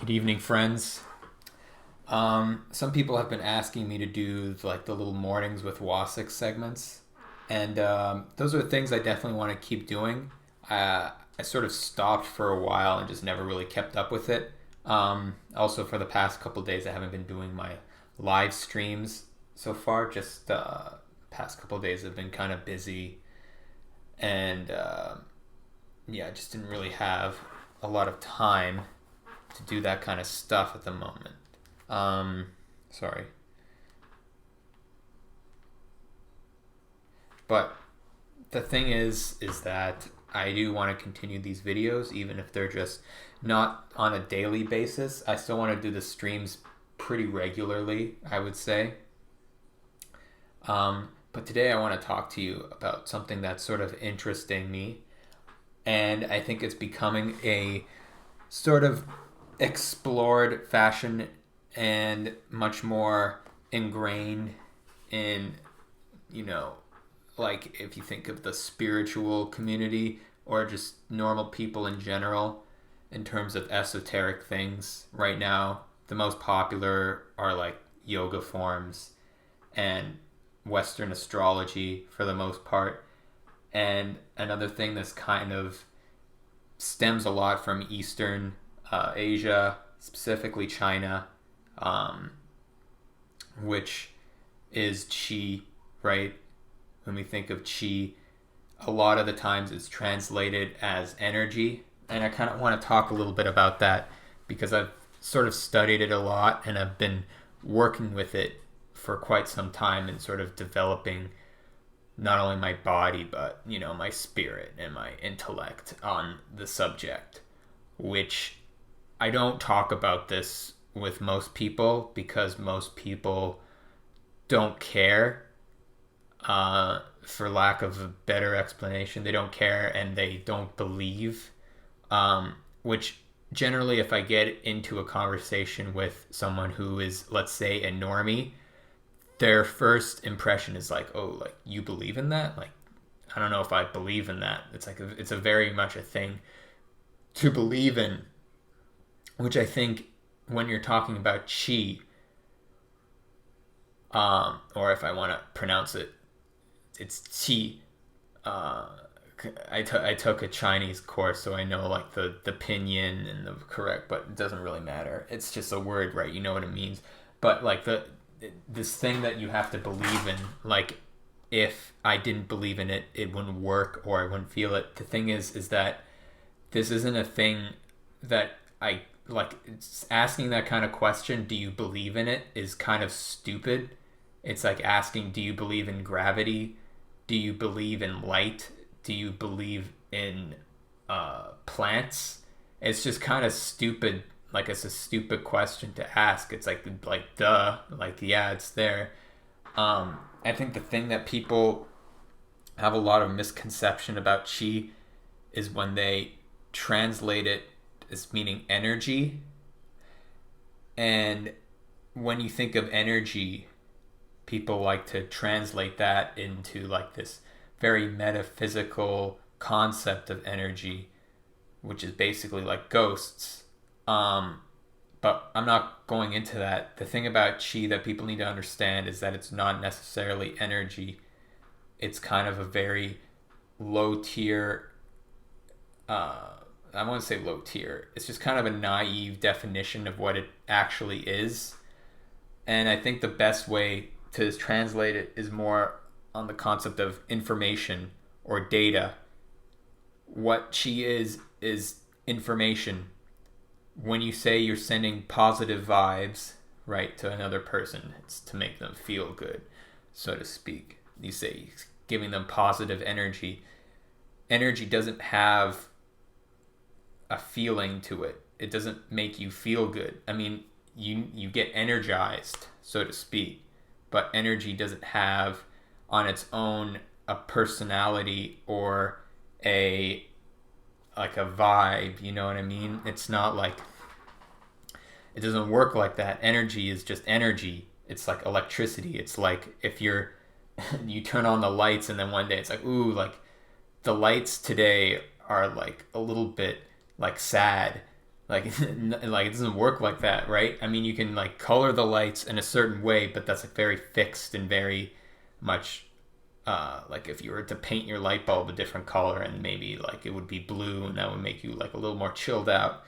Good evening, friends. Some people have been asking me to do like the little mornings with Wasik segments, and those are things I definitely want to keep doing. I sort of stopped for a while and just never really kept up with it. Also, for the past couple days, I haven't been doing my live streams so far. Just past couple days have been kind of busy, and yeah, I just didn't really have a lot of time to do that kind of stuff at the moment. Um, Sorry. But the thing is that I do want to continue these videos, even if they're just not on a daily basis. I still want to do the streams pretty regularly, I would say. But today I want to talk to you about something that's sort of interesting me, and I think it's becoming a sort of explored fashion and much more ingrained in, you know, like if you think of the spiritual community or just normal people in general in terms of esoteric things right now, the most popular are like yoga forms and Western astrology for the most part. And another thing that's kind of stems a lot from Eastern Asia, specifically China, um, which is qi, right? When we think of qi, a lot of the times it's translated as energy. And I kind of want to talk a little bit about that because I've sort of studied it a lot and I've been working with it for quite some time and sort of developing not only my body but my spirit and my intellect on the subject, which I don't talk about this with most people because most people don't care. For lack of a better explanation, they don't care and they don't believe. Which generally, if I get into a conversation with someone who is, let's say, a normie, their first impression is like, "Oh, like you believe in that?" Like, I don't know if I believe in that. It's a very much a thing to believe in, which I think when you're talking about chi, or if I want to pronounce it, it's qi. Uh, I took a Chinese course, so I know like the pinyin and the correct, but it doesn't really matter. It's just a word, right? You know what it means. But like this thing that you have to believe in, like if I didn't believe in it, it wouldn't work or I wouldn't feel it. The thing is that this isn't a thing that I like. It's asking that kind of question, do you believe in it, is kind of stupid. It's like asking, do you believe in gravity? Do you believe in light? Do you believe in plants? It's just kind of stupid. Like it's a stupid question to ask. It's like duh, like yeah, it's there. I think the thing that people have a lot of misconception about chi is when they translate it as meaning energy. And when you think of energy, people like to translate that into like this very metaphysical concept of energy, which is basically like ghosts. But I'm not going into that. The thing about chi that people need to understand is that it's not necessarily energy. It's kind of a very low tier. I won't say low tier. It's just kind of a naive definition of what it actually is. And I think the best way to translate it is more on the concept of information or data. What chi is information. When you say you're sending positive vibes, right, to another person, it's to make them feel good, so to speak. You say giving them positive energy. Energy doesn't have a feeling to it. It doesn't make you feel good. I mean, you get energized, so to speak, but energy doesn't have on its own a personality or a like a vibe, you know what I mean? It's not like, it doesn't work like that. Energy is just energy. It's like electricity. It's like if you turn on the lights and then one day it's like, ooh, like the lights today are like a little bit like sad. Like, like it doesn't work like that, right? I mean, you can like color the lights in a certain way, but that's like very fixed and very much like if you were to paint your light bulb a different color and maybe like it would be blue and that would make you like a little more chilled out.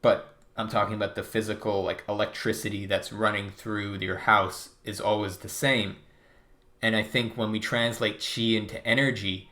But I'm talking about the physical like electricity that's running through your house is always the same. And I think when we translate chi into energy,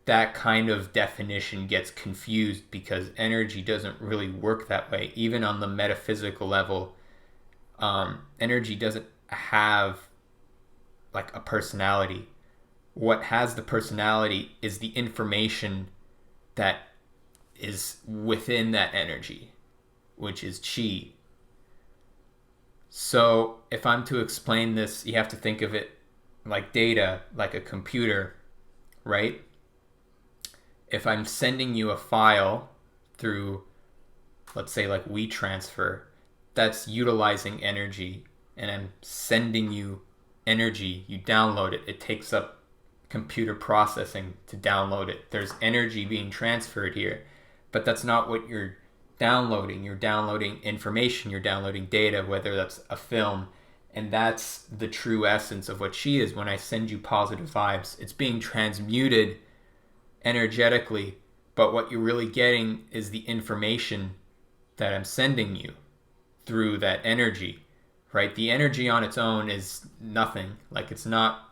that kind of definition gets confused because energy doesn't really work that way. Even on the metaphysical level, energy doesn't have like a personality. What has the personality is the information that is within that energy, which is chi. So if I'm to explain this, you have to think of it like data, like a computer, right? If I'm sending you a file through, let's say like WeTransfer, that's utilizing energy, and I'm sending you energy, you download it, it takes up computer processing to download it. There's energy being transferred here, but that's not what you're downloading. You're downloading information, you're downloading data, whether that's a film, and that's the true essence of what chi is. When I send you positive vibes, it's being transmuted energetically, but what you're really getting is the information that I'm sending you through that energy, right? The energy on its own is nothing. Like it's not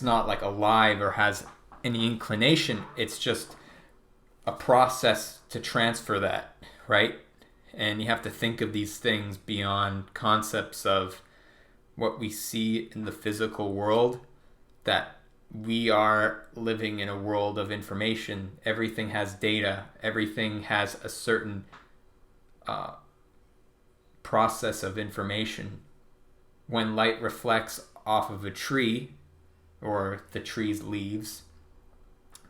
like alive or has any inclination. It's just a process to transfer that, right? And you have to think of these things beyond concepts of what we see in the physical world, that we are living in a world of information. Everything has data. Everything has a certain process of information. When light reflects off of a tree or the tree's leaves,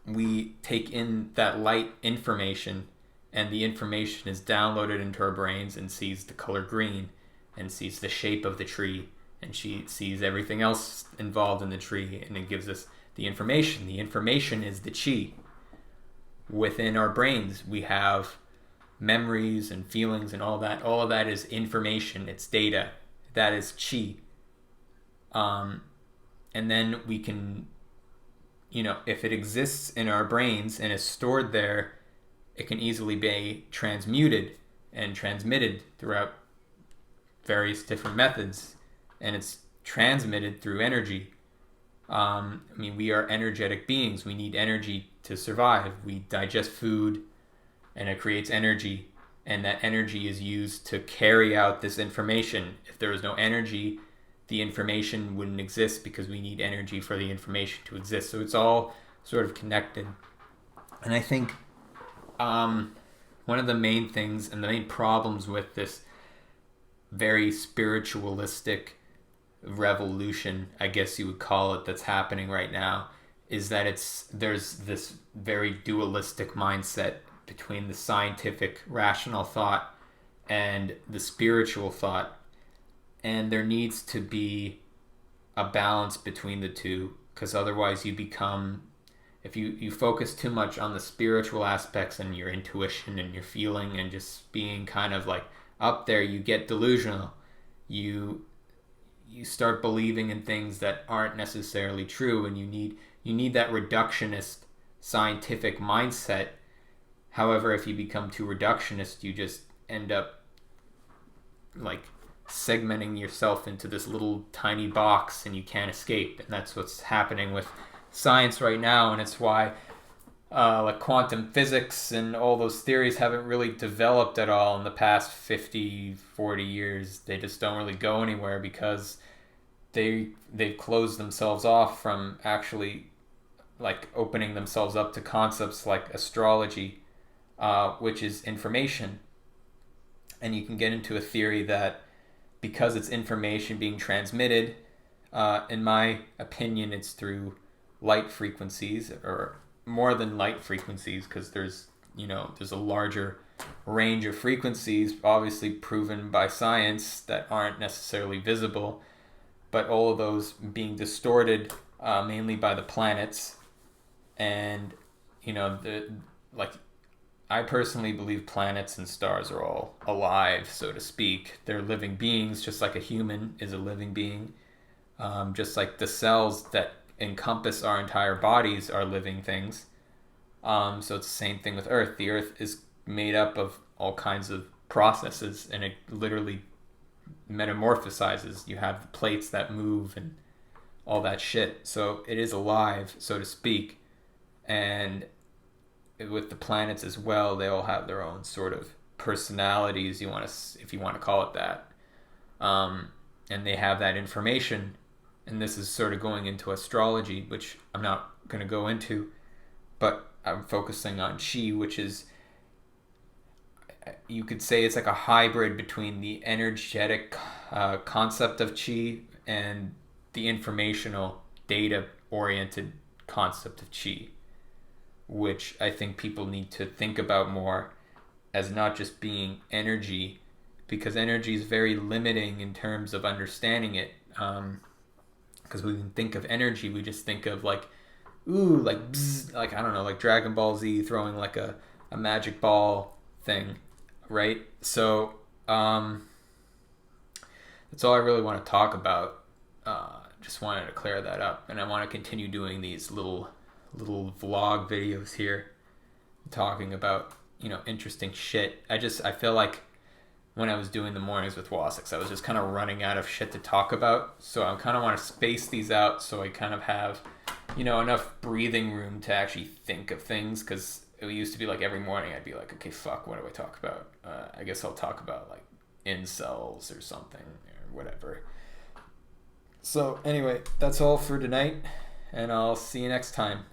we take in that light information, and the information is downloaded into our brains and sees the color green and sees the shape of the tree, and she sees everything else involved in the tree, and it gives us the information. The information is the chi. Within our brains, we have memories and feelings and all that. All of that is information. It's data. That is chi. And then we can, if it exists in our brains and is stored there, it can easily be transmuted and transmitted throughout various different methods, and it's transmitted through energy. We are energetic beings. We need energy to survive. We digest food, and it creates energy, and that energy is used to carry out this information. If there was no energy, the information wouldn't exist, because we need energy for the information to exist. So it's all sort of connected. And I think one of the main things and the main problems with this very spiritualistic revolution, I guess you would call it, that's happening right now, is that there's this very dualistic mindset between the scientific rational thought and the spiritual thought, and there needs to be a balance between the two, because otherwise you become, if you focus too much on the spiritual aspects and your intuition and your feeling and just being kind of like up there, you get delusional. You start believing in things that aren't necessarily true, and you need that reductionist scientific mindset. However, if you become too reductionist, you just end up like segmenting yourself into this little tiny box and you can't escape. And that's what's happening with science right now, and it's why like quantum physics and all those theories haven't really developed at all in the past 40 years. They just don't really go anywhere, because they've closed themselves off from actually like opening themselves up to concepts like astrology, which is information. And you can get into a theory that because it's information being transmitted, in my opinion, it's through light frequencies, or more than light frequencies, because there's a larger range of frequencies, obviously proven by science, that aren't necessarily visible, but all of those being distorted mainly by the planets. And I personally believe planets and stars are all alive, so to speak. They're living beings, just like a human is a living being. Just like the cells that encompass our entire bodies are living things. So it's the same thing with Earth. The Earth is made up of all kinds of processes, and it literally metamorphosizes. You have the plates that move and all that shit. So it is alive, so to speak. And with the planets as well, they all have their own sort of personalities, if you want to call it that. And they have that information. And this is sort of going into astrology, which I'm not going to go into, but I'm focusing on chi, which is, you could say it's like a hybrid between the energetic concept of chi and the informational, data oriented concept of chi, which I think people need to think about more as not just being energy, because energy is very limiting in terms of understanding it. Because when we think of energy, we just think of like, ooh, like bzz, like I don't know, like Dragon Ball Z throwing like a magic ball thing, right? So that's all I really want to talk about. Just wanted to clear that up, and I want to continue doing these little vlog videos here, talking about interesting shit. I feel like when I was doing the mornings with Wasix, I was just kind of running out of shit to talk about. So I kind of want to space these out so I kind of have, enough breathing room to actually think of things. Because it used to be like every morning I'd be like, okay, fuck, what do I talk about? I guess I'll talk about like incels or something or whatever. So anyway, that's all for tonight, and I'll see you next time.